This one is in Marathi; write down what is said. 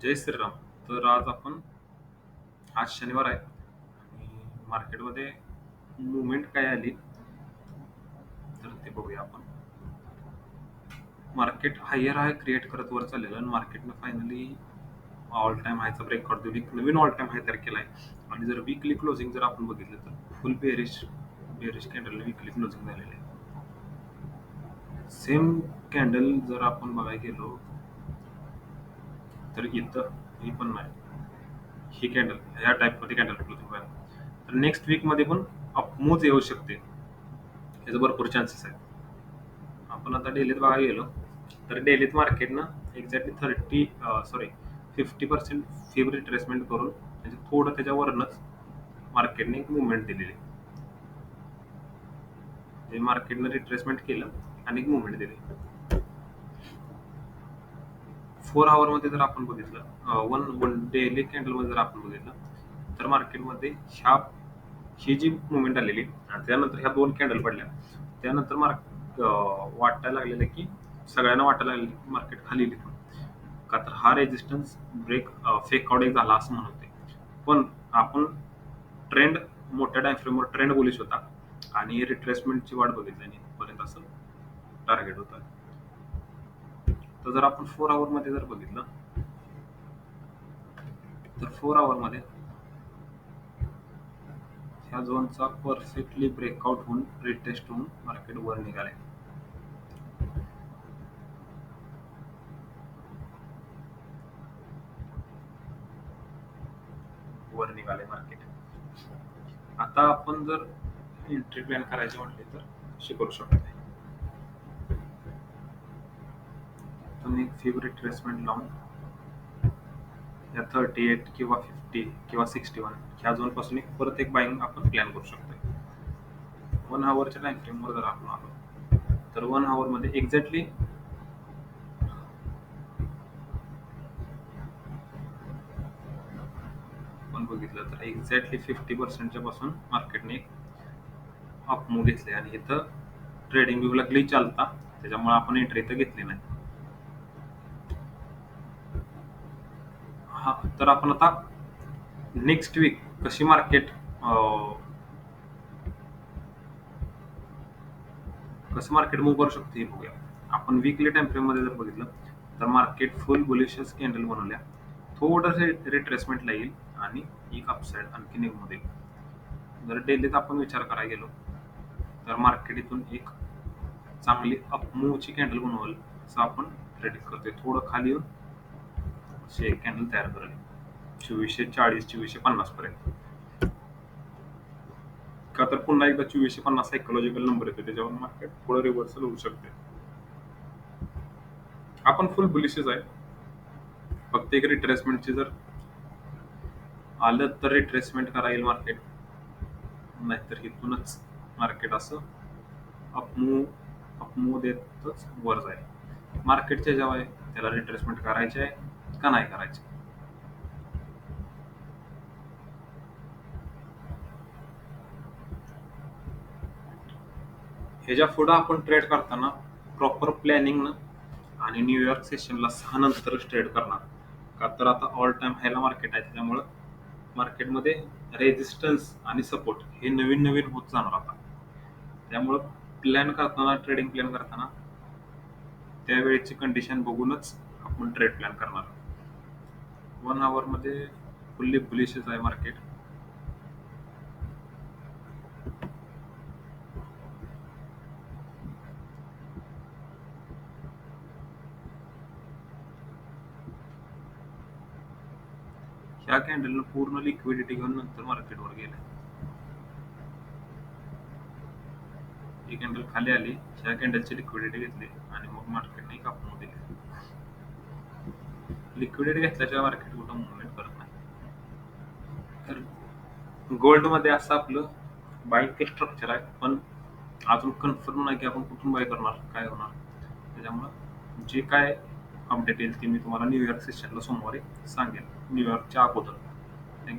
जय श्रीराम. तर आज शनिवार आहे आणि मार्केटमध्ये मुवमेंट काय आली तर ते बघूया आपण. मार्केट हायर हाय क्रिएट करत वर चाललेलं आणि मार्केटनं फायनली ऑल टाइम हायचा ब्रेकआउट देऊन एक नवीन ऑल टाइम हाय तयार केला आहे. आणि जर वीकली क्लोजिंग जर आपण बघितलं तर फुल bearish bearish candle weekly closing झालेली आहे. सेम कॅन्डल जर आपण बघायला गेलो तर इथं ही पण नाही. ही कॅन्डल ह्या टाईपमध्ये कॅन्डल क्लोजिंग व्हायला तर नेक्स्ट वीकमध्ये पण अपमूव्ह येऊ शकते. याचे भरपूर चान्सेस आहेत. आपण आता डेलीत बघायला गेलो तर डेलीत मार्केटनं एक्झॅक्टली 50% फी रिट्रेसमेंट करून म्हणजे थोडं त्याच्यावरनच मार्केटने एक मुवमेंट दिलेली. म्हणजे मार्केटनं रिट्रेसमेंट केलं आणि एक मुवमेंट दिली. 4 आवरमध्ये जर आपण बघितलं वन वन डेली कॅन्डलमध्ये जर आपण बघितलं तर मार्केटमध्ये ही जी मुवमेंट आलेली आणि त्यानंतर ह्या 2 कॅन्डल पडल्या. त्यानंतर वाटायला लागलेलं की सगळ्यांना वाटायला लागलं की मार्केट खाली येईल. का तर हा रेजिस्टन्स ब्रेक फेक आउट एक झाला असं म्हणते. पण आपण ट्रेंड मोठ्या टाइम फ्रेमवर ट्रेंड बुलिश होता आणि रिट्रेसमेंटची वाट बघितली आणि इथपर्यंत असं टार्गेट होतं. तर जर आपण 4 आवरमध्ये जर बघितलं तर 4 आवरमध्ये ह्या झोनचा परफेक्टली ब्रेकआउट होऊन रिटेस्ट होऊन मार्केट वर निघाले. मार्केट. आता आपण जर एंट्री प्लॅन करायचे म्हटले तर अशी करू शकतो. तुम्ही फी रिट्रेसमेंट लावून या 38 किंवा 50 किंवा 61 ह्या झोन पासून परत एक बाईंग आपण प्लॅन करू शकतो. 1 आवरच्या टाइम फ्रेमवर जर आपण आलो तर 1 आवरमध्ये एक्झॅक्टली आपण बघितलं तर एक्झॅक्टली 50%च्या पासून मार्केटने एक अपमूव्ह घेतले आणि इथं ट्रेडिंग व्ह्यूला ग्लिच आलता त्याच्यामुळे आपण एंट्री इथं घेतली नाही. हा तर आपण आता नेक्स्ट वीक कसं मार्केट मूव्ह करू शकते हे बघूया. आपण वीकली टाइम फ्रेम मध्ये जर बघितलं तर मार्केट फुल बुलिशस कॅन्डल बनवल्या, थोडंसं रिट्रेसमेंटला येईल आणि एक अपसाइड आणखी निघून येईल. जर डेलीत आपण विचार करायला गेलो तर मार्केट इथून एक चांगली अपमूव्हची कॅन्डल बनवल असं आपण प्रेडिक्ट करतोय. थोडं खाली येऊन असे एक कॅन्डल तयार करेल 2440 2450 पर्यंत. का तर पुन्हा एकदा 2450 सायकोलॉजिकल नंबर येतो त्याच्यावर मार्केट थोडं रिव्हर्सल होऊ शकते. आपण फुल बुलिशच आहे. फक्त एक रिट्रेसमेंटची जर आलं तर रिट्रेसमेंट करायला मार्केट, नाहीतर इथूनच मार्केट असं अपमूव्ह देतच वर जाईल. मार्केटच्या जेव्हा आहे त्याला रिट्रेसमेंट करायचे आहे का नाही करायचे. ह्याच्या पुढं आपण ट्रेड करताना प्रॉपर प्लॅनिंगनं आणि न्यूयॉर्क सेशनला 6 नंतरच ट्रेड करणार. का तर आता ऑल टाइम हायला मार्केट आहे त्यामुळं मार्केटमध्ये रेजिस्टन्स आणि सपोर्ट हे नवीन नवीन होत जाणार आता. त्यामुळं ट्रेडिंग प्लॅन करताना त्यावेळेची कंडिशन बघूनच आपण ट्रेड प्लॅन करणार. 1 आवरमध्ये फुल्ली बुलिशच आहे मार्केट. ह्या कॅन्डलनं पूर्ण लिक्विडिटी घेऊन नंतर मार्केटवर गेलं. ही कॅन्डल खाली आली, ह्या कॅन्डलची लिक्विडिटी घेतली आणि मग मार्केटने कापून दिली. लिक्विडिटी घेतल्याशिवाय मार्केट कुठं मुवमेंट करत नाही. तर गोल्डमध्ये असं आपलं बाईंग स्ट्रक्चर आहे, पण अजून कन्फर्म नाही की आपण कुठून बाय करणार काय होणार. त्याच्यामुळं जे काय अपडेट येईल ते मी तुम्हाला न्यूयॉर्क सेशनला सोमवारी सांगेन, न्यूयॉर्कच्या अगोदर.